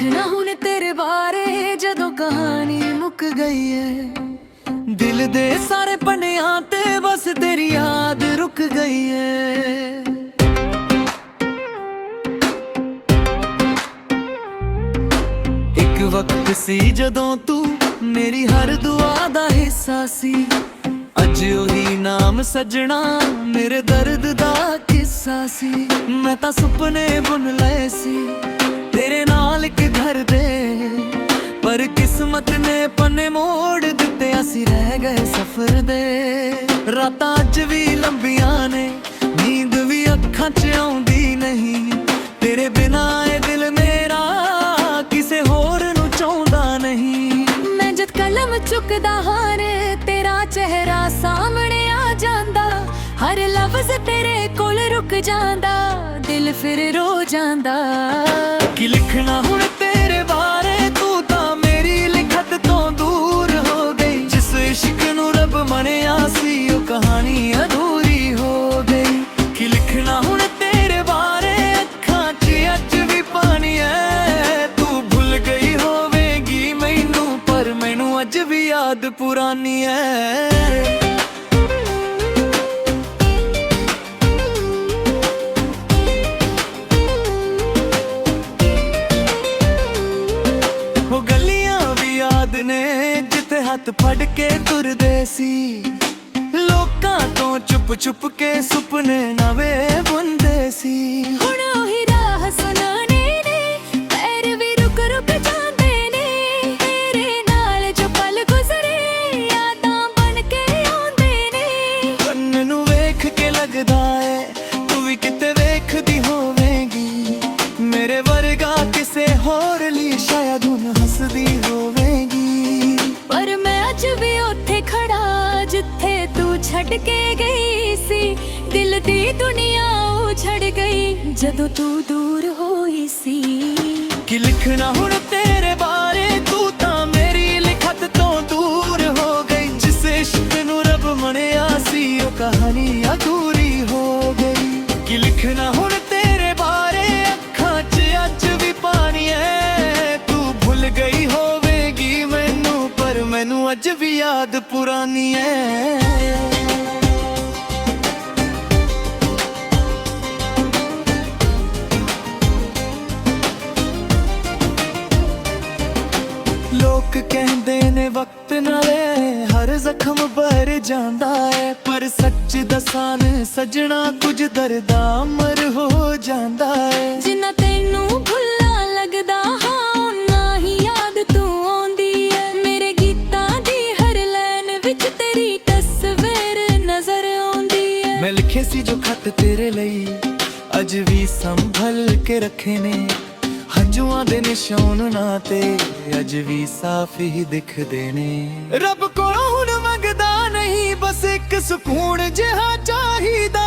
लिखना हुण तेरे बारे जदों कहानी मुक गई है। दिल दे सारे पन्नियां ते बस तेरी याद रुक गई है। एक वक्त सी जदों तू मेरी हर दुआ दा हिस्सा सी। अज ओही नाम सजना मेरे दर्द दा किस्सा सी। मैं तां सुपने बुन लए सी तेरे नाल एक घर दे, पर किस्मत ने पन्ने मोड़ दिते असी रह गए सफर दे। रातां अज भी लंबियां ने नींद भी अखां च आउंदी नहीं। तेरे बिना ए दिल मेरा किसे होर नूं चाहुंदा नहीं। मैं जद कलम चुकदा हां ने तेरा चेहरा सामने आ जांदा। हर लफ्ज तेरे कोल रुक जांदा, दिल फिर रो जांदा। कि लिखना हुण तेरे बारे तू तां मेरी लिखत तो दूर हो गई। जिस इश्क नूं रब मनिया सी ओ कहानी अधूरी हो गई। कि लिखना हुण तेरे बारे अखां च अज भी पानी है। तू भुल गई होवेगी मैनू पर मैनू अज भी याद पुरानी है। जिथे हथ फड़ के तुरदे सी लोकां तो चुप चुप के सुपने नवे बुनदे सी। हुण ओही राह सुनाने ने पैर भी रुक रुक जांदे ने। तेरे नाल जो पल गुजरे यादां बन के आउंदे ने। कन्न नूं वेख के लगदा है तू भी किते वेखदी होवेगी। मेरे वर्गा किसे होर लई शायद हुण हसदी होवेगी। पर मैं अज भी उत्थे खड़ा जिथे तू छड़ के गई सी। दिल दी दुनिया उछड़ गई जदों तू दूर होई सी। कि लिखना हुण तेरे बारे तू तां मेरी लिखत तो दूर हो गई। जिस इश्क नूं रब मनिया सी ओ कहानी अधूरी हो गई। कि लिखना हुण तेरे बारे अखां च अज भी पानी है। तू भुल गई होवेगी मैनू पर मैनू अज भी याद पुरानी है। लोग कहंदे ने वक्त नाले हर जख्म भर जांदा है। पर सच दसान सजना कुछ दर्दा अमर हो जांदा है। जिन्ना तैनू भुल्ला लगदा हां उन्ना ही याद तू आउंदी है। मेरे गीतां दी हर लाइन विच तेरी तस्वीर नजर आउंदी है। मैं लिखे सी जो खत तेरे लई अज भी संभल के रखे ने। हंजुआं दे निशान ना ते अज भी साफ ही दिखदे ने। रब कोलों हुण मंगदा नहीं बस एक सुकून जिहा चाहिदा।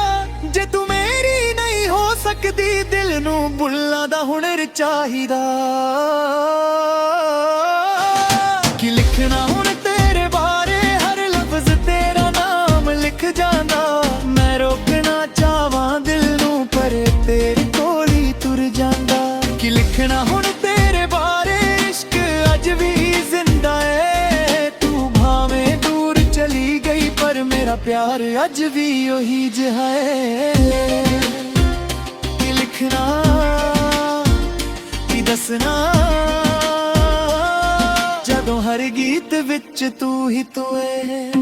जे तू मेरी नहीं हो सकदी दिल नूं बुल्लां दा हुनर चाहिदा। कि लिखना हुण तेरे बारे हर लफ्ज तेरा नाम लिख जांदा। मैं रोकना चाहवां दिल नूं पर तेरे कोल ही तुर जांदा। कि लिखना हुण तेरे बारे इश्क अज भी जिंदा है। तू भावें दूर चली गई पर मेरा प्यार अज भी ओही जिहा है। कि लिखना कि दसना जदों हर गीत विच तू ही तू है।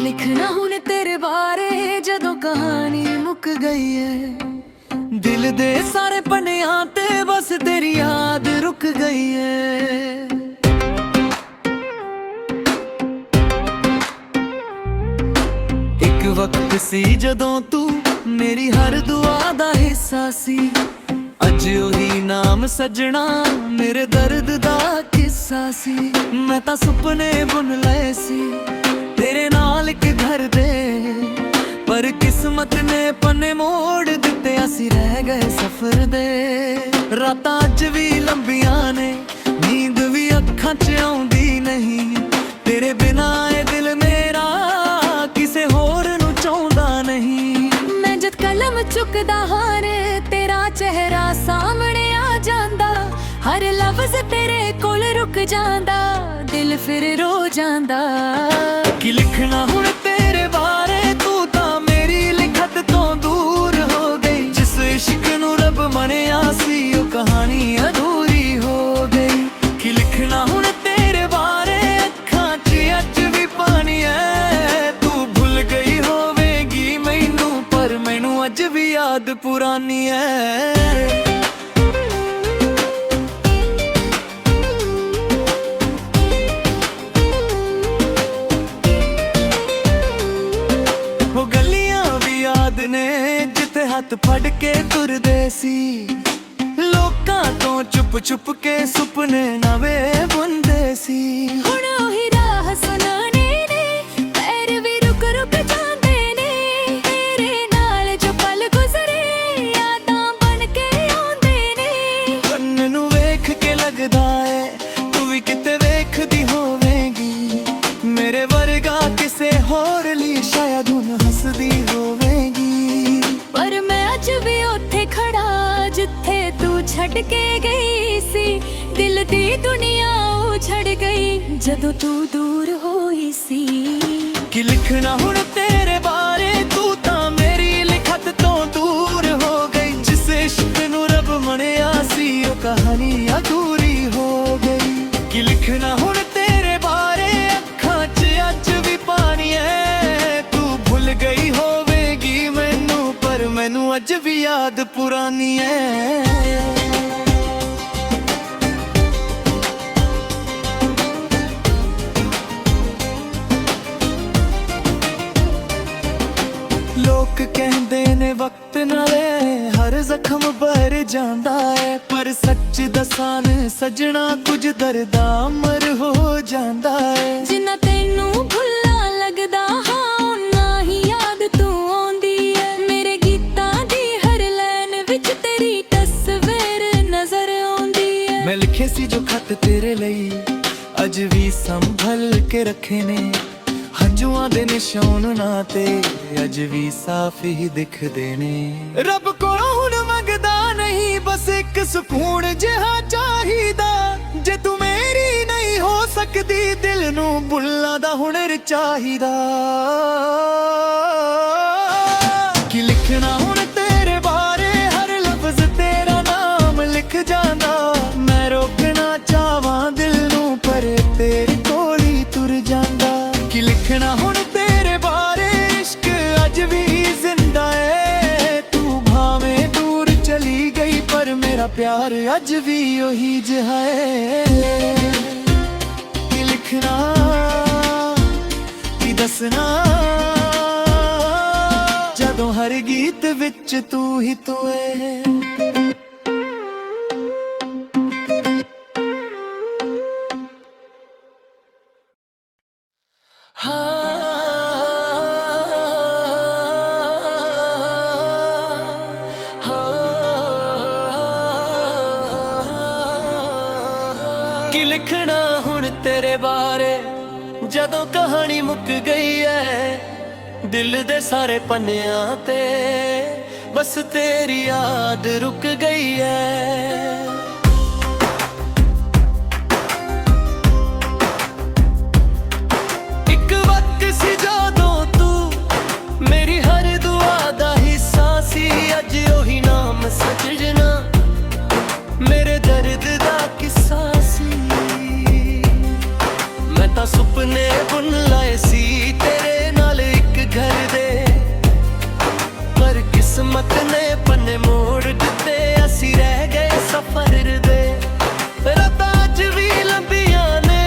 लिखना हुण तेरे बारे जदों कहानी मुक गई है। दिल दे सारे पन्नियां ते बस तेरी याद रुक गई है। एक वक्त सी जदों तू मेरी हर दुआ दा हिस्सा सी। अज ओही नाम सजना मेरे दर्द दा किस्सा सी। मैं तां सुपने बुन लए सी तेरे नाल एक घर दे, पर किस्मत ने पन्ने मोड़ दिते असी रह गए सफर दे। रातां अज भी लंबियां ने नींद भी अखां च आउंदी नहीं, तेरे बिना ये दिल मेरा किसे होर नू चाहुंदा नहीं। मैं जद कलम चुकदा हार तेरा चेहरा सामने आ जांदा, हर लफ्ज तेरे कोल रुक जांदा, दिल फिर रो जांदा। कि लिखना हुण तेरे बारे, तू तां मेरी लिखत तो दूर हो गई। जिस इश्क नू रब मनिया सी ओ कहानी अधूरी हो गई। कि लिखना हुण तेरे बारे, अखां च अज भी पानी है। तू भुल गई होवेगी मैनू, पर मैनू अज भी याद पुरानी है। जिथे हथ फड़ के तुरदे सी, लोकां तो चुप चुप के सुपने नवे बुनदे सी। हुण ओही राह सुनाने ने, पैर भी रुक रुक जांदे ने। तेरे नाल जो पल गुजरे, यादां बन के आउंदे ने। कन्न नू वेख के लगदा है तू भी किते वेखदी होवेगी। मेरे वर्गा किसे होर ली शायद हुण हसदी होवेगी। पर मैं अज भी उत्थे खड़ा जिथे तू छड़ के गई सी। दिल दी दुनिया उछड़ गई जदों तू दूर होई सी। कि लिखना हुण तेरे बारे, तू तां मेरी लिखत तो दूर हो गई। जिस इश्क नू रब मनिया सी ओ कहानी अधूरी हो गई। कि लिखना हुण तेरे बारे, अखां च अज भी पानी है। तू भुल गई होवेगी मैनू, पर मैनू अज भी याद पुरानी है। लोक कहंदे ने वक्त नाले हर जख्म भर जांदा है। पर सच दसान सजना कुछ दर्दा अमर हो जांदा है। जिन्ना तैनू भुल्ला लगदा हाँ, उन्ना ही याद तू आउंदी है। मेरे गीतां दी हर लाइन विच तेरी तस्वीर नजर आउंदी है। मैं लिखे सी जो खत तेरे लई, अज भी संभल के रखे ने। हंजुआं दे निशान ना ते अज भी साफ ही दिखदे ने। रब कोलों हुण मंगदा नहीं, बस एक सुकून जिहा चाहिदा। जे तू मेरी नहीं हो सकदी, दिल नू बुल्लां दा हुनर चाहिदा। कि लिखना हुण तेरे बारे, हर लफ्ज तेरा नाम लिख जांदा। मैं रोकना चाहवां दिल नू, पर तेरे कोल ही तुर जांदा। कि लिखना हुण तेरे बारे, इश्क अज भी जिंदा है। तू भावें दूर चली गई, पर मेरा प्यार अज भी ओही जिहा है। कि लिखना कि दसना, जदों हर गीत विच तू ही तू है। कि लिखना हुण तेरे बारे, जदों कहानी मुक गई है। दिल दे सारे पन्नियां ते बस तेरी याद रुक गई है। एक वक्त सी जदों तू मेरी हर दुआ दा हिस्सा सी। अज ओही नाम सजना मेरे दर्द दा किस्सा सी। मैं तां सुपने बुन लाए सी तेरे नाल एक घर दे, पर किस्मत ने पन्ने मोड़ दिते। असी रह गए सफर दे। रातां अज भी लंबियां ने,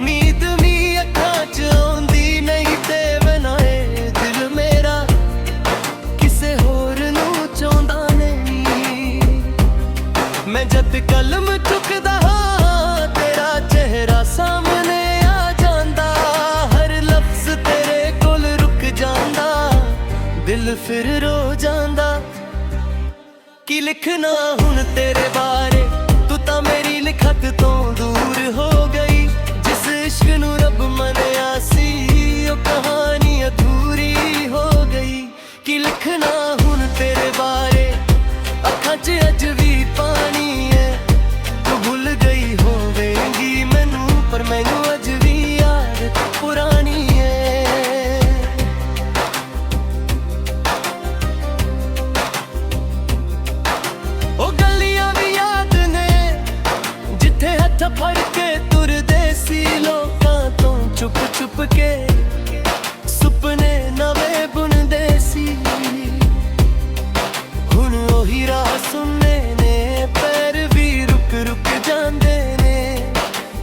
नींद भी अखां च आउंदी नहीं। ते बनाए दिल मेरा किसे होर नू चाहुंदा नहीं। मैं जद कलम चुकदा हां, तेरा चेहरा सामने आ जांदा। हर लफ्ज तेरे कोल रुक जांदा, दिल फिर रो जांदा। कि लिखना हुण तेरे बारे, तू तां मेरी लिखत तो दूर हो गई। जिस ਅੱਖਾਂ 'ਚ ਅੱਜ ਵੀ ਪਾਣੀ ਏ। ਤੂੰ ਭੁੱਲ ਗਈ ਹੋਵੇਂਗੀ ਮੈਨੂੰ, ਪਰ ਮੈਨੂੰ ਅੱਜ ਵੀ ਯਾਦ ਪੁਰਾਣੀ ਏ। ਉਹ ਗਲੀਆਂ ਵੀ ਯਾਦ ਨੇ ਜਿੱਥੇ ਹੱਥ ਫੜ ਕੇ ਤੁਰਦੇ ਸੀ ਲੋਕਾਂ ਤੋਂ ਚੁੱਪ ਚੁੱਪ ਕੇ, ਸੁਪਨੇ ਨਵੇਂ ਬੁਣਦੇ ਸੀ। ਹੁਣ ਉਹੀ ਰਾਹ ਸੁਣਨੇ ਨੇ, ਪੈਰ ਵੀ ਰੁਕ ਰੁਕ ਜਾਂਦੇ ਨੇ।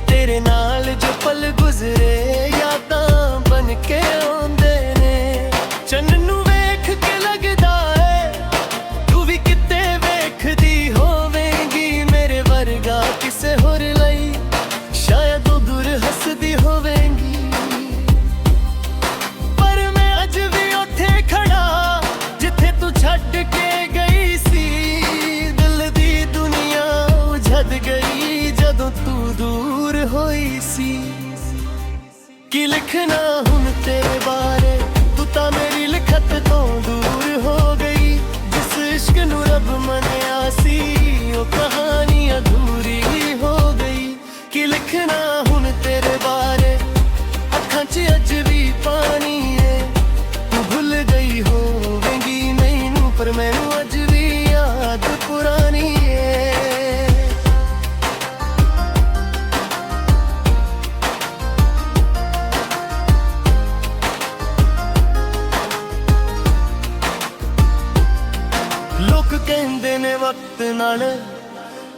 ਤੇਰੇ ਨਾਲ ਜੋ ਪਲ ਗੁਜ਼ਰੇ ਯਾਦਾਂ ਬਣ ਕੇ ਆਉਂਦੇ ਨੇ। ਚੰਨ ਨੂੰ ਵੇਖ ਕੇ ਲੱਗਦਾ ਏ ਤੂੰ ਵੀ ਕਿਤੇ ਵੇਖਦੀ ਹੋਵੇਂਗੀ ਮੇਰੇ ਵਰਗਾ ਕਿਸੇ ਹੋਰ ਲਈ, ਸ਼ਾਇਦ ਉਹ ਦੂਰ ਹੱਸਦੀ ਹੋਵੇਂਗੀ। ਪਰ ਮੈਂ ਅੱਜ ਵੀ ਉੱਥੇ ਖੜਾ ਜਿੱਥੇ ਤੂੰ ਛੱਡ ਕੇ ਗਈ ਸੀ। ਦਿਲ ਦੀ ਦੁਨੀਆ ਉਝੜ ਗਈ ਜਦੋਂ ਤੂੰ ਦੂਰ ਹੋਈ ਸੀ। ਕੀ ਲਿਖਣਾ ਹੁਣ ਤੇਰੇ ਬਾਰੇ, ਤੂੰ ਤਾਂ ਮੇਰੀ ਲਿਖਤ ਤੋਂ ਦੂਰ ਹੋ ਗਈ। ਜਿਸ ਇਸ਼ਕ ਨੂੰ ਰੱਬ ਮੰਨਿਆ ਸੀ ਉਹ ਕਹਾਣੀ ਅਧੂਰੀ ਹੋ ਗਈ। ਕੀ ਲਿਖਣਾ ਹੁਣ ਤੇਰੇ ਬਾਰੇ, ਅੱਖਾਂ 'ਚ ਅੱਜ ਵੀ ਪਾਣੀ ਏ। ਤੂੰ ਭੁੱਲ ਗਈ ਹੋਵੇਂਗੀ ਮੈਨੂੰ, ਪਰ ਮੈਨੂੰ ਅੱਜ ਵੀ ਯਾਦ ਪੁਰਾਣੀ ਏ। ਲੋਕ ਕਹਿੰਦੇ ਨੇ ਵਕਤ ਨਾਲ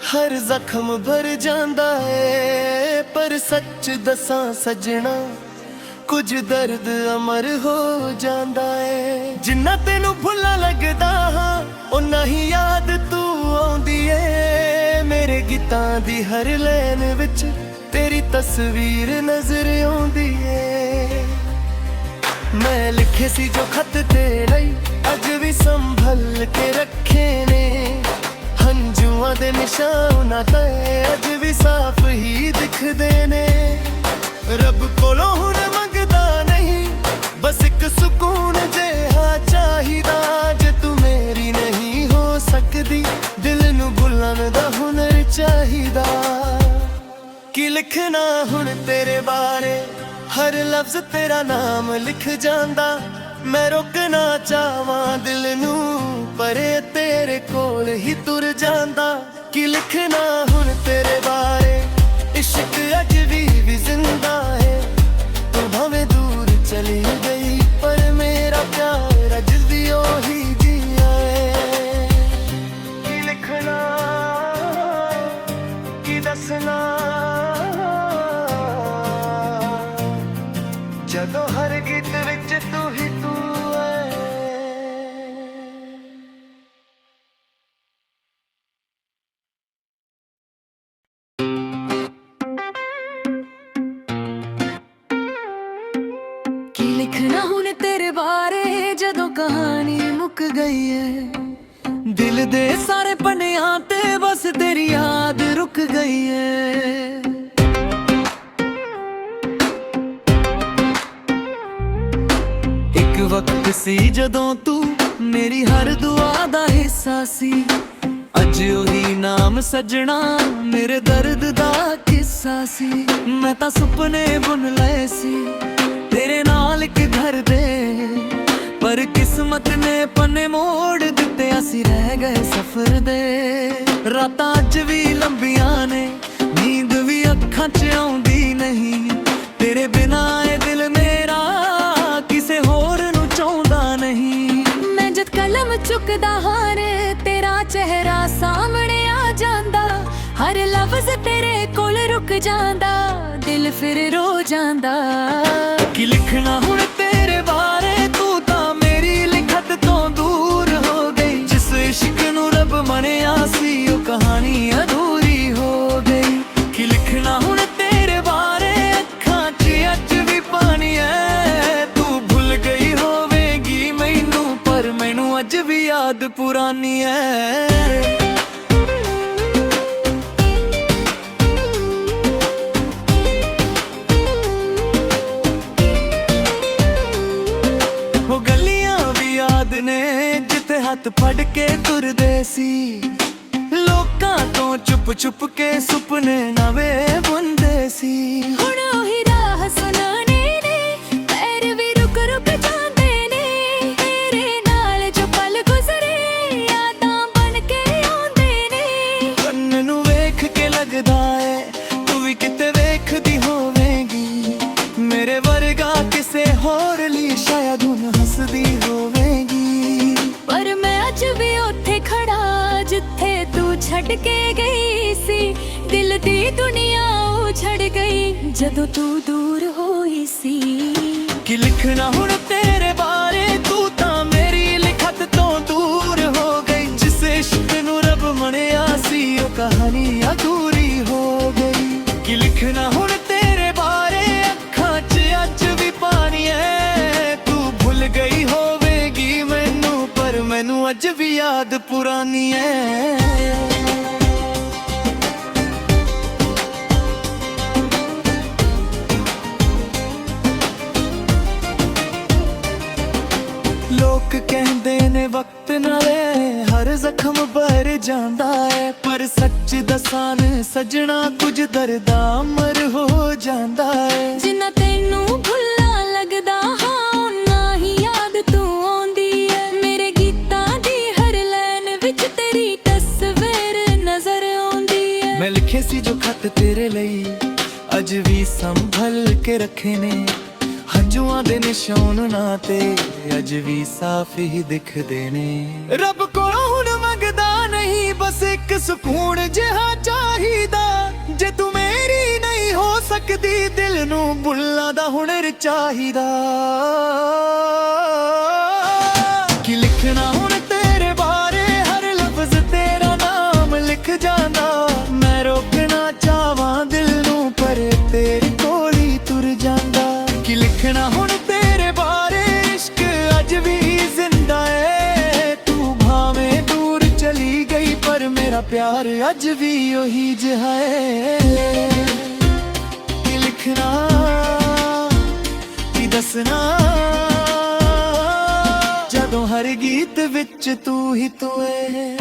ਹਰ ਜ਼ਖਮ ਭਰ ਜਾਂਦਾ ਏ, ਪਰ ਸੱਚ ਦੱਸਾਂ ਸੱਜਣਾ ਕੁਝ ਦਰਦ ਅਮਰ ਹੋ ਜਾਂਦਾ ਏ। ਜਿੰਨਾ ਤੈਨੂੰ ਭੁੱਲਾ ਲੱਗਦਾ ਹਾਂ ਓਨਾ ਹੀ ਯਾਦ ਤੂੰ ਆਉਂਦੀ ਏ। ਮੇਰੇ ਗੀਤਾਂ ਦੀ ਹਰ ਲਾਈਨ ਵਿੱਚ ਤੇਰੀ ਤਸਵੀਰ ਨਜ਼ਰ ਆਉਂਦੀ ਏ। ਮੈਂ ਲਿਖੇ ਸੀ ਜੋ ਖੱਤ ਤੇਰੇ ਅੱਜ ਵੀ ਸੰਭਲ ਕੇ ਰੱਖੇ ਨੇ। ਹੰਝੂਆਂ ਦੇ ਨਿਸ਼ਾਨ ਤੇ ਅੱਜ ਵੀ ਸਾਫ਼ ਹੀ ਦਿਖਦੇ ਨੇ। ਰੱਬ ਕੋਲੋਂ ਹੁਣ ਮੰਗਦਾ ਨਹੀਂ, ਬਸ ਇੱਕ ਸਕੂਨ ਜਿਹਾ ਚਾਹੀਦਾ। ਜੇ ਤੂੰ ਮੇਰੀ ਨਹੀਂ ਹੋ ਸਕਦੀ, ਦਿਲ ਨੂੰ ਭੁੱਲਣ ਦਾ ਹੁਨਰ ਚਾਹੀਦਾ। ਕੀ ਲਿਖਣਾ ਹੁਣ ਤੇਰੇ ਬਾਰੇ, ਹਰ ਲਫ਼ਜ਼ ਤੇਰਾ ਨਾਮ ਲਿਖ ਜਾਂਦਾ। ਮੈਂ ਰੋਕਣਾ ਚਾਹਾਂ ਦਿਲ ਨੂੰ, ਪਰ ਇਹ ਤੇਰੇ ਕੋਲ ਹੀ ਤੁਰ ਜਾਂਦਾ। ਕੀ ਲਿਖਣਾ ਹੁਣ ਤੇਰੇ ਬਾਰੇ, ਇਸ਼ਕ ਅੱਜ ਵੀ ਜ਼ਿੰਦਾ ਹੈ। ਤੂੰ ਭਾਵੇਂ ਦੂਰ ਚਲੀ ਗਈ, ਪਰ ਮੇਰਾ ਪਿਆਰ ਅੱਜ ਵੀ ਉਹੀ ਜਿਹਾ ਹੈ। ਕੀ ਲਿਖਣਾ ਕੀ ਦੱਸਣਾ, ਜਦੋਂ ਹਰ ਗੀਤ ਵਿੱਚ ਤੂੰ ਹੀ ਤੂੰ ਹੈ। ਕੀ ਲਿਖਣਾ ਹੁਣ ਤੇਰੇ ਬਾਰੇ ਜਦੋਂ ਕਹਾਣੀ ਮੁੱਕ ਗਈ ਏ। ਦਿਲ ਦੇ ਸਾਰੇ ਪੰਨਿਆਂ ਤੇ ਬਸ ਤੇਰੀ ਯਾਦ ਰੁਕ ਗਈ ਏ। ਇੱਕ ਵਕਤ ਸੀ ਜਦੋਂ ਤੂੰ ਮੇਰੀ ਹਰ ਦੁਆ ਦਾ ਹਿੱਸਾ ਸੀ। ਅੱਜ ਉਹੀ ਨਾਮ ਸਜਣਾ ਮੇਰੇ ਦਰਦ ਦਾ ਕਿੱਸਾ ਸੀ। ਮੈਂ ਤਾਂ ਸੁਪਨੇ ਬੁਣ ਲਏ ਸੀ ਤੇਰੇ ਨਾਲ ਇੱਕ ਘਰ ਦੇ, ਪਰ ਕਿਸਮਤ ਨੇ ਪੰਨੇ ਮੋੜ ਦਿੱਤੇ। ਅਸੀਂ ਰਹਿ ਗਏ ਸਫ਼ਰ ਦੇ। ਰਾਤਾਂ ਅੱਜ ਵੀ ਲੰਬੀਆਂ ਨੇ, ਨੀਂਦ ਵੀ ਅੱਖਾਂ 'ਚ ਆਉਂਦੀ ਨਹੀਂ। ਤੇਰੇ ਬਿਨਾਂ ਇਹ ਦਿਲ ਮੇਰਾ ਕਿਸੇ ਹੋਰ ਨੂੰ ਚਾਹੁੰਦਾ ਨਹੀਂ। ਮੈਂ ਜਦ ਕਲਮ ਚੁੱਕਦਾ ਹਾਂ ਰੇ, ਤੇਰਾ ਚਿਹਰਾ ਸਾਹਮਣੇ ਆ ਜਾਂਦਾ। ਹਰ ਲਫ਼ਜ਼ ਤੇਰੇ ਕੋਲ ਰੁਕ ਜਾਂਦਾ, ਦਿਲ ਫਿਰ ਰੋ ਜਾਂਦਾ। ਕੀ ਲਿਖਣਾ ਹੁਣ ਤੇਰੇ ਬਾਰੇ, ਤੂੰ ਤਾਂ ਮੇਰੀ ਲਿਖਤ ਤੋਂ ਦੂਰ ਹੋ ਗਈ। ਜਿਸ ਇਸ਼ਕ ਨੂੰ ਰੱਬ ਮੰਨਿਆ ਸੀ ਉਹ ਕਹਾਣੀ ਅਧੂਰੀ ਹੋ ਗਈ। ਕੀ ਲਿਖਣਾ ਹੁਣ ਤੇਰੇ ਬਾਰੇ, ਅੱਖਾਂ 'ਚ ਅੱਜ ਵੀ ਪਾਣੀ ਐ। ਤੂੰ ਭੁੱਲ ਗਈ ਹੋਵੇਂਗੀ ਮੈਨੂੰ, ਪਰ ਮੈਨੂੰ ਅੱਜ ਵੀ ਯਾਦ ਪੁਰਾਣੀ ਐ। ਹੱਥ ਫੜ ਕੇ ਤੁਰਦੇ ਸੀ। ਲੋਕਾਂ ਤੋਂ ਚੁੱਪ ਚੁੱਪ ਕੇ ਸੁਪਨੇ ਨਵੇਂ ਬੁਣਦੇ ਸੀ। ਹੁਣ ਉਹੀ ਰਾਹ ਸੁਣਾਣੇ ਨੇ, ਪੈਰ ਵੀ ਰੁਕ ਰੁਕ ਜਾਂਦੇ ਨੇ। ਤੇਰੇ ਨਾਲ ਜੋ ਪਲ ਗੁਜ਼ਰੇ ਯਾਦਾਂ ਬਣ ਕੇ ਆਉਂਦੇ ਨੇ। ਕੰਨ ਨੂੰ ਵੇਖ ਕੇ ਲੱਗਦਾ ਏ ਤੂੰ ਵੀ ਕਿਤੇ ਵੇਖਦੀ ਹੋਵੇਂਗੀ। ਮੇਰੇ ਵਰਗਾ ਕਿਸੇ ਹੋਰ ਲਈ ਸ਼ਾਇਦ ਹੁਣ ਹੱਸਦੀ ਹੋਵੇਂਗੀ। ਪਰ ਮੈਂ ਅੱਜ ਵੀ ਉੱਥੇ ਖੜਾ ਜਿੱਥੇ ਤੂੰ ਛੱਡ ਕੇ ਗਈ ਸੀ। ਦਿਲ ਦੀ ਦੁਨੀਆ ਉਛੜ ਗਈ ਜਦੋਂ ਤੂੰ ਦੂਰ ਹੋਈ ਸੀ। ਕਿ ਲਿਖਣਾ ਹੁਣ ਤੇਰੇ ਬਾਰੇ, ਤੂੰ ਤਾਂ ਮੇਰੀ ਲਿਖਤ ਤੋਂ ਦੂਰ ਹੋ ਗਈ। ਜਿਸ ਇਸ਼ਕ ਨੂੰ ਰੱਬ ਮੰਨਿਆ ਸੀ ਉਹ ਕਹਾਣੀ ਅਧੂਰੀ ਹੋ ਗਈ। ਕਿ ਲਿਖਣਾ ਹੁਣ ਤੇਰੇ ਬਾਰੇ, ਅੱਖਾਂ 'ਚ ਅੱਜ ਵੀ ਪਾਣੀ ਐ। ਤੂੰ ਭੁੱਲ ਗਈ ਹੋਵੇਗੀ ਮੈਨੂੰ, ਪਰ ਮੈਨੂੰ ਅੱਜ ਵੀ ਯਾਦ ਪੁਰਾਣੀ ਐ। ਲੋਕ ਕਹਿੰਦੇ ਨੇ ਵਕਤ ਨਾਲੇ ਹਰ ਜ਼ਖਮ ਭਰ ਜਾਂਦਾ ਏ। ਪਰ ਸੱਚ ਦੱਸਾਂ ਨੇ ਸਜਣਾ ਕੁਝ ਦਰਦਾ ਅਮਰ ਹੋ ਜਾਂਦਾ ਏ। ਜਿੰਨਾ ਤੈਨੂੰ ਭੁੱਲਾ ਲੱਗਦਾ ਹਾਂ ਓਨਾ ਹੀ ਯਾਦ ਤੂੰ ਆਉਂਦੀ ਏ। ਮੇਰੇ ਗੀਤਾਂ ਦੀ ਹਰ ਲਾਈਨ ਵਿੱਚ ਤੇਰੀ ਤਸਵੀਰ ਨਜ਼ਰ ਆਉਂਦੀ ਏ। ਮੈਂ ਲਿਖੇ ਸੀ ਜੋ ਖੱਤ ਤੇਰੇ ਲਈ ਅੱਜ ਵੀ ਸੰਭਲ ਕੇ ਰੱਖੇ ਨੇ। ਹੰਝੂਆਂ ਦੇ ਨਿਸ਼ਾਨ ਨਾ ਤੇ ਅੱਜ ਵੀ ਸਾਫ਼ ਹੀ ਦਿਖਦੇ ਨੇ। ਰੱਬ ਕੋਲੋਂ ਹੁਣ ਮੰਗਦਾ ਨਹੀਂ, ਬਸ ਇੱਕ ਸਕੂਨ ਜਿਹਾ ਚਾਹੀਦਾ। ਜੇ ਤੂੰ ਮੇਰੀ ਨਹੀਂ ਹੋ ਸਕਦੀ, ਦਿਲ ਨੂੰ ਬੁੱਲਾਂ ਦਾ ਹੁਨਰ ਚਾਹੀਦਾ। ਕਿ ਲਿਖਣਾ ਹੁਣ ਤੇਰੇ ਬਾਰੇ, ਹਰ ਲਫ਼ਜ਼ ਤੇਰਾ ਨਾਮ ਲਿਖ ਜਾਂਦਾ। ਮੈਂ ਰੋਕਣਾ ਚਾਹਵਾਂ ਦਿਲ ਨੂੰ ਪਰ ਤੇਰੇ ਕੋਲ ਹੀ ਤੁਰ ਜਾਂਦਾ। ਕਿ ਲਿਖਣਾ ਹੁਣ ਤੇਰੇ ਬਾਰੇ, ਇਸ਼ਕ ਅੱਜ ਵੀ ਜ਼ਿੰਦਾ ਏ। ਤੂੰ ਭਾਵੇਂ ਦੂਰ ਚਲੀ ਗਈ ਪਰ ਮੇਰਾ ਪਿਆਰ ਅੱਜ ਵੀ ਉਹੀ ਜਿਹਾ ਏ। ਕਿ ਲਿਖਣਾ ਕੀ ਦੱਸਣਾ, ਜਦੋਂ ਹਰ ਗੀਤ ਵਿੱਚ ਤੂੰ ਹੀ ਤੂੰ ਏ।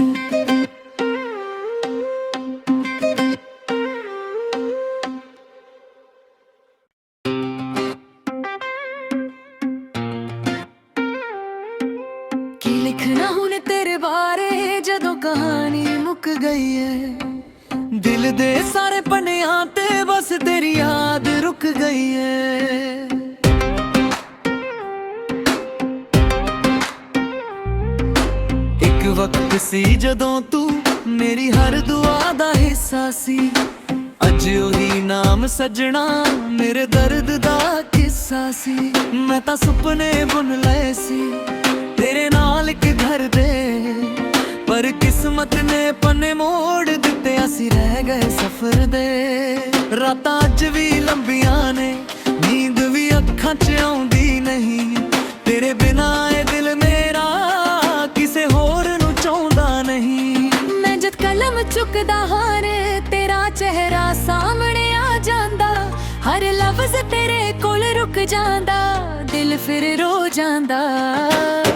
ਕੀ ਲਿਖਣਾ ਹੁਣ ਤੇਰੇ ਬਾਰੇ ਜਦੋਂ ਕਹਾਣੀ ਮੁੱਕ ਗਈ ਏ। ਦਿਲ ਦੇ ਸਾਰੇ ਪੰਨਿਆਂ ਤੇ ਬਸ ਤੇਰੀ ਯਾਦ ਰੁਕ ਗਈ ਏ। ਇੱਕ ਵਕਤ ਸੀ ਜਦੋਂ ਤੂੰ ਮੇਰੀ ਹਰ ਦੁਆ ਦਾ ਹਿੱਸਾ ਸੀ। ਅੱਜ ਉਹੀ ਨਾਮ ਸਜਣਾ ਮੇਰੇ ਦਰਦ ਦਾ ਕਿੱਸਾ ਸੀ। ਮੈਂ ਤਾਂ ਸੁਪਨੇ ਬੁਣ ਲਏ ਸੀ ਤੇਰੇ ਨਾਲ ਇੱਕ ਘਰ ਦੇ, ਪਰ ਕਿਸਮਤ ਨੇ ਪੰਨੇ ਮੋੜ ਦਿੱਤੇ। ਅਸੀਂ ਰਹਿ ਗਏ ਸਫ਼ਰ ਦੇ। ਰਾਤਾਂ ਅੱਜ ਵੀ ਲੰਬੀਆਂ ਨੇ, ਨੀਂਦ ਵੀ ਅੱਖਾਂ 'ਚ ਆਉਂਦੀ ਨਹੀਂ। ਤੇਰੇ ਬਿਨਾਂ ਇਹ ਦਿਲ ਮੇਰਾ ਕਿਸੇ ਹੋਰ ਨੂੰ ਚਾਹੁੰਦਾ ਨਹੀਂ। ਮੈਂ ਜਦ ਕਲਮ ਚੁੱਕਦਾ ਹਾਂ ਰੇ, ਤੇਰਾ ਚਿਹਰਾ ਸਾਹਮਣੇ ਆ ਜਾਂਦਾ। ਹਰ ਲਫ਼ਜ਼ ਤੇਰੇ ਕੋਲ ਰੁਕ ਜਾਂਦਾ, ਦਿਲ ਫਿਰ ਰੋ ਜਾਂਦਾ।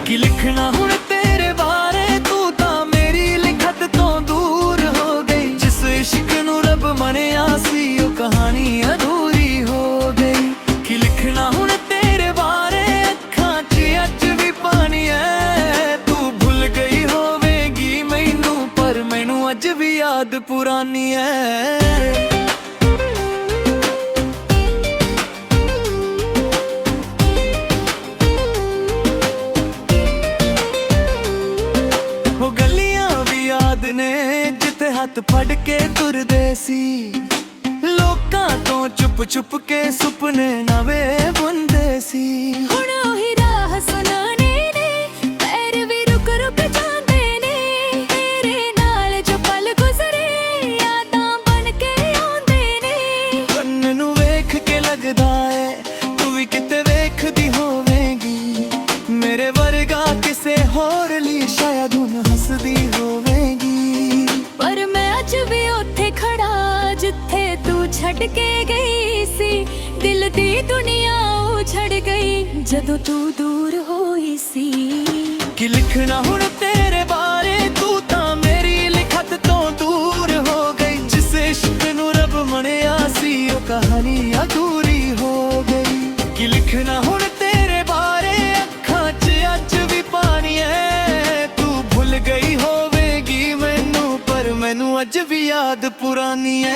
ਕਿ ਲਿਖਣਾ ਹੁਣ ਤੇਰੇ ਬਾਰੇ, ਤੂੰ ਤਾਂ ਮੇਰੀ ਲਿਖਤ ਤੋਂ ਦੂਰ ਹੋ ਗਈ। ਜਿਸ ਇਸ਼ਕ ਨੂੰ ਰੱਬ ਮੰਨਿਆ ਸੀ ਉਹ ਕਹਾਣੀ ਅਧੂਰੀ ਹੋ ਗਈ। ਕਿ ਲਿਖਣਾ ਹੁਣ ਤੇਰੇ ਬਾਰੇ, ਅੱਖਾਂ 'ਚ ਅੱਜ ਵੀ ਪਾਣੀ ਐ। ਤੂੰ ਭੁੱਲ ਗਈ ਹੋਵੇਗੀ ਮੈਨੂੰ, ਪਰ ਮੈਨੂੰ ਅੱਜ ਵੀ ਯਾਦ ਪੁਰਾਣੀ ਐ। ਉਹ ਗਲੀਆਂ ਵੀ ਯਾਦ ਨੇ ਜਿੱਥੇ ਹੱਥ ਫੜ ਕੇ ਤੁਰਦੇ ਸੀ। ਲੋਕਾਂ ਤੋਂ ਚੁੱਪ ਚੁੱਪ ਕੇ ਸੁਪਨੇ ਨਵੇਂ ਬੁਣਦੇ ਸੀ। ਹੁਣ ਉਹੀ ਰਾਹ ਸੁਣਾਣੇ ਨੇ, ਪੈਰ ਵੀ ਰੁਕ ਰੁਕ ਜਾਂਦੇ ਨੇ। ਤੇਰੇ ਨਾਲ ਜੋ ਪਲ ਗੁਜ਼ਰੇ ਯਾਦਾਂ ਬਣ ਕੇ ਆਉਂਦੇ ਨੇ। ਕੰਨ ਨੂੰ ਵੇਖ ਕੇ ਲੱਗਦਾ ਏ ਤੂੰ ਵੀ ਕਿਤੇ ਵੇਖਦੀ ਹੋਵੇਂਗੀ। ਮੇਰੇ ਵਰਗਾ ਕਿਸੇ ਹੋਰ ਲਈ ਸ਼ਾਇਦ ਹੁਣ ਹੱਸਦੀ ਹੋਵੇਂਗੀ। ਪਰ ਮੈਂ ਅੱਜ ਵੀ ਉੱਥੇ ਖੜਾ ਜਿੱਥੇ ਤੂੰ ਛੱਡ ਕੇ ਗਈ ਸੀ। ਦਿਲ ਦੀ ਦੁਨੀਆ ਉਛੜ ਗਈ ਜਦੋਂ ਤੂੰ ਦੂਰ ਹੋਈ ਸੀ। ਕਿ ਲਿਖਣਾ ਹੁਣ ਤੇਰੇ ਬਾਰੇ, ਤੂੰ ਤਾਂ ਮੇਰੀ ਅੱਜ ਵੀ ਯਾਦ ਪੁਰਾਣੀ ਐ।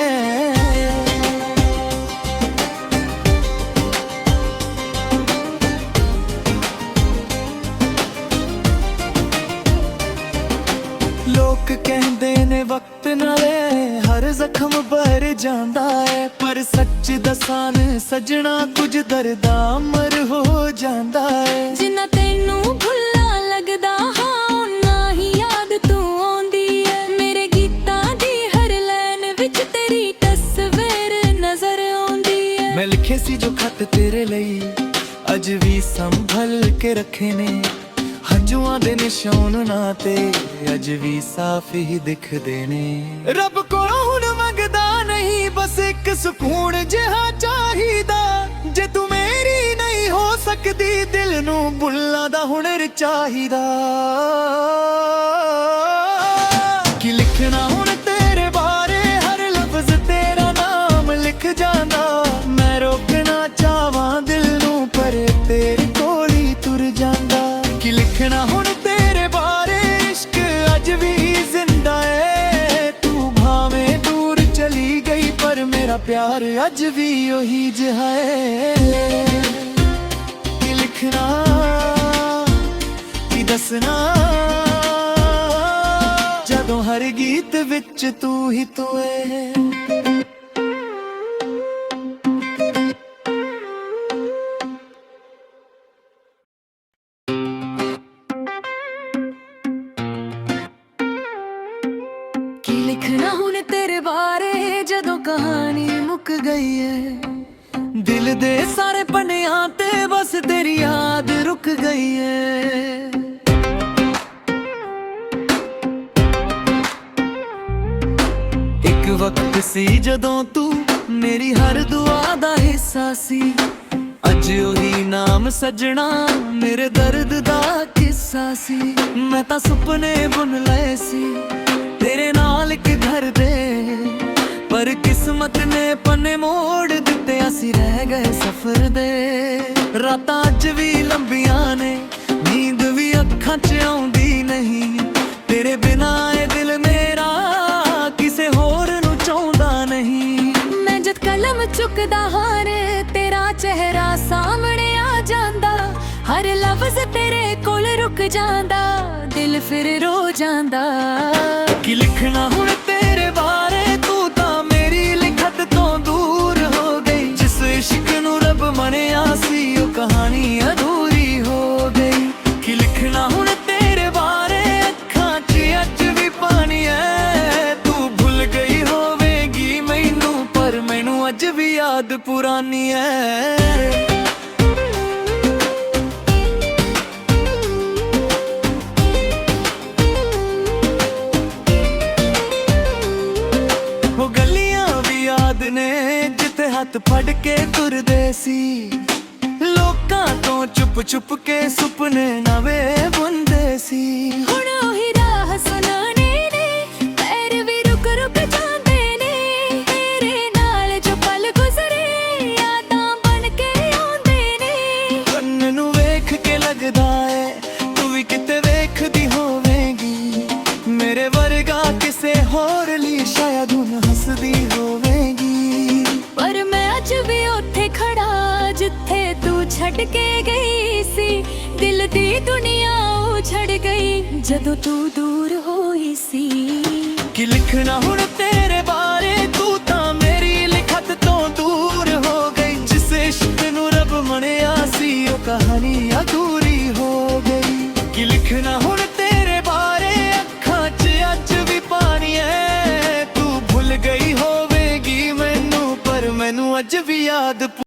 ਲੋਕ ਕਹਿੰਦੇ ਨੇ ਵਕਤ ਨਾਲੇ ਹਰ ਜ਼ਖਮ ਭਰ ਜਾਂਦਾ ਏ, ਪਰ ਸੱਚ ਦੱਸਾਂ ਨ ਸਜਣਾ ਕੁਝ ਦਰਦਾ ਅਮਰ ਹੋ ਜਾਂਦਾ ਏ। ਜਿੰਨਾ ਤੈਨੂੰ ਭੁੱਲਾ ਲੱਗਦਾ ਹਾਂ ਓਨਾ ਹੀ ਯਾਦ ਤੂੰ ਆਉਂਦੀ ਏ। ਮੇਰੇ ਗੀਤਾਂ ਦੀ ਹਰ ਲਾਈਨ ਵਿੱਚ ਤੇਰੀ ਤਸਵੀਰ ਨਜ਼ਰ ਆਉਂਦੀ ਏ। ਮੈਂ ਲਿਖੇ ਸੀ ਜੋ ਖੱਤ ਤੇਰੇ ਲਈ ਅੱਜ ਵੀ ਸੰਭਲ ਕੇ ਰੱਖੇ ਨੇ, ਹੰਝੂਆਂ ਦੇ ਨਿਸ਼ਾਨ ਨਾ ਤੇ ਅੱਜ ਵੀ ਸਾਫ਼ ਹੀ ਦਿਖਦੇ ਨੇ। ਰੱਬ ਕੋਲੋਂ ਹੁਣ ਮੰਗਦਾ ਨਹੀਂ, ਬਸ ਇੱਕ ਸਕੂਨ ਜਿਹਾ ਚਾਹੀਦਾ। ਜੇ ਤੂੰ ਮੇਰੀ ਨਹੀਂ ਹੋ ਸਕਦੀ, ਦਿਲ ਨੂੰ ਬੁੱਲਾਂ ਦਾ ਹੁਨਰ ਚਾਹੀਦਾ। ਕਿ ਲਿਖਣਾ ਹੁਣ ਤੇਰੇ ਬਾਰੇ ਹਰ ਲਫ਼ਜ਼ ਤੇਰਾ ਨਾਮ ਲਿਖ ਜਾਂਦਾ। ਮੈਂ ਰੋਕਣਾ ਚਾਹਾਂ ਦਿਲ ਨੂੰ ਪਰ ਤੇਰੇ ਕੋਲ ਹੀ ਤੁਰ ਜਾਂਦਾ। ਕਿ ਲਿਖਣਾ ਹੁਣ ਤੇਰੇ ਬਾਰੇ ਇਸ਼ਕ ਅੱਜ ਵੀ ਜ਼ਿੰਦਾ ਏ। ਤੂੰ ਭਾਵੇਂ ਦੂਰ ਚਲੀ ਗਈ ਪਰ ਮੇਰਾ ਪਿਆਰ ਅੱਜ ਵੀ ਉਹੀ ਜਿਹਾ ਏ। ਕਿ ਲਿਖਣਾ ਕਿ ਦੱਸਣਾ ਜਦੋਂ ਹਰ ਗੀਤ ਵਿੱਚ ਤੂੰ ਹੀ ਤੂੰ ਏ। ਲਿਖਣਾ ਹੁਣ ਤੇਰੇ ਬਾਰੇ ਜਦੋਂ ਕਹਾਣੀ ਮੁੱਕ ਗਈ ਏ। ਦਿਲ ਦੇ ਸਾਰੇ ਪੰਨਿਆਂ ਤੇ ਬਸ ਤੇਰੀ ਯਾਦ ਰੁਕ ਗਈ ਏ। ਇੱਕ ਵਕਤ ਸੀ ਜਦੋਂ ਤੂੰ ਮੇਰੀ ਹਰ ਦੁਆ ਦਾ ਹਿੱਸਾ ਸੀ। ਅੱਜ ਉਹੀ ਨਾਮ ਸਜਣਾ ਮੇਰੇ ਦਰਦ ਦਾ ਕਿੱਸਾ ਸੀ। ਮੈਂ ਤਾਂ ਸੁਪਨੇ ਬੁਣ ਲਏ ਸੀ ਤੇਰੇ ਨਾਲ ਇੱਕ ਘਰ ਦੇ, ਪਰ ਕਿਸਮਤ ਨੇ ਪੰਨੇ ਮੋੜ ਦਿੱਤੇ। ਅਸੀਂ ਰਹਿ ਗਏ ਸਫ਼ਰ ਦੇ। ਰਾਤਾਂ ਅੱਜ ਵੀ ਲੰਬੀਆਂ ਨੇ, ਨੀਂਦ ਵੀ ਅੱਖਾਂ 'ਚ ਆਉਂਦੀ ਨਹੀਂ। ਤੇਰੇ ਬਿਨਾਂ ਇਹ ਦਿਲ ਮੇਰਾ ਕਿਸੇ ਹੋਰ ਨੂੰ ਚਾਹੁੰਦਾ ਨਹੀਂ। ਮੈਂ ਜਦ ਕਲਮ ਚੁੱਕਦਾ ਹਾਂ ਰੇ ਤੇਰਾ ਚਿਹਰਾ ਸਾਹਮਣੇ ਆ ਜਾਂਦਾ। ਹਰ ਲਫ਼ਜ਼ ਤੇਰੇ ਕੋਲ ਰੁਕ ਜਾਂਦਾ, ਦਿਲ ਫਿਰ ਰੋ ਜਾਂਦਾ। ਕਿ ਲਿਖਣਾ ਹੁਣ ਤੇਰੇ ਬਾਰੇ ਤੂੰ ਤਾਂ ਮੇਰੀ ਲਿਖਤ ਤੋਂ ਦੂਰ ਹੋ ਗਈ। ਜਿਸ ਇਸ਼ਕ ਨੂੰ ਰੱਬ ਮੰਨਿਆ ਸੀ ਉਹ ਕਹਾਣੀ ਅਧੂਰੀ ਹੋ ਗਈ। ਕਿ ਲਿਖਣਾ ਹੁਣ ਤੇਰੇ ਬਾਰੇ ਅੱਖਾਂ 'ਚ ਅੱਜ ਵੀ ਪਾਣੀ ਐ। ਤੂੰ ਭੁੱਲ ਗਈ ਹੋਵੇਗੀ ਮੈਨੂੰ ਪਰ ਮੈਨੂੰ ਅੱਜ ਵੀ ਯਾਦ ਪੁਰਾਣੀ ਐ। ਜਿੱਥੇ ਹੱਥ ਫੜ ਕੇ ਤੁਰਦੇ ਸੀ, ਲੋਕਾਂ ਤੋਂ ਚੁੱਪ ਚੁੱਪ ਕੇ ਸੁਪਨੇ ਨਵੇਂ ਬੁਣਦੇ ਸੀ। ਹੁਣ ਉਹੀ ਰਾਹ ਸੁਣਾਣੇ ਨੇ, ਪੈਰ ਵੀ ਰੁਕ ਰੁਕ ਜਾਂਦੇ ਨੇ। ਤੇਰੇ ਨਾਲ ਜੋ ਪਲ ਗੁਜ਼ਰੇ ਯਾਦਾਂ ਬਣ ਕੇ ਆਉਂਦੇ ਨੇ। ਕੰਨ ਨੂੰ ਵੇਖ ਕੇ ਲੱਗਦਾ ਏ ਤੂੰ ਵੀ ਕਿਤੇ ਵੇਖਦੀ ਹੋਵੇਂਗੀ। ਮੇਰੇ ਵਰਗਾ ਕਿਸੇ ਹੋਰ ਲਈ ਸ਼ਾਇਦ ਹੁਣ ਹੱਸਦੀ ਹੋਵੇਂਗੀ। ਪਰ ਮੈਂ ਅੱਜ ਵੀ ਉੱਥੇ ਖੜਾ ਜਿੱਥੇ ਤੂੰ ਛੱਡ ਕੇ ਗਈ ਸੀ। ਦਿਲ ਦੀ ਦੁਨੀਆ ਉਛੜ ਗਈ ਜਦੋਂ ਤੂੰ ਦੂਰ ਹੋਈ ਸੀ। ਕਿ ਲਿਖਣਾ ਹੁਣ ਤੇਰੇ ਬਾਰੇ ਤੂੰ ਤਾਂ ਮੇਰੀ ਲਿਖਤ ਤੋਂ ਦੂਰ ਹੋ ਗਈ। ਜਿਸ ਇਸ਼ਕ ਨੂੰ ਰੱਬ ਮੰਨਿਆ ਸੀ ਉਹ ਕਹਾਣੀ ਅਧੂਰੀ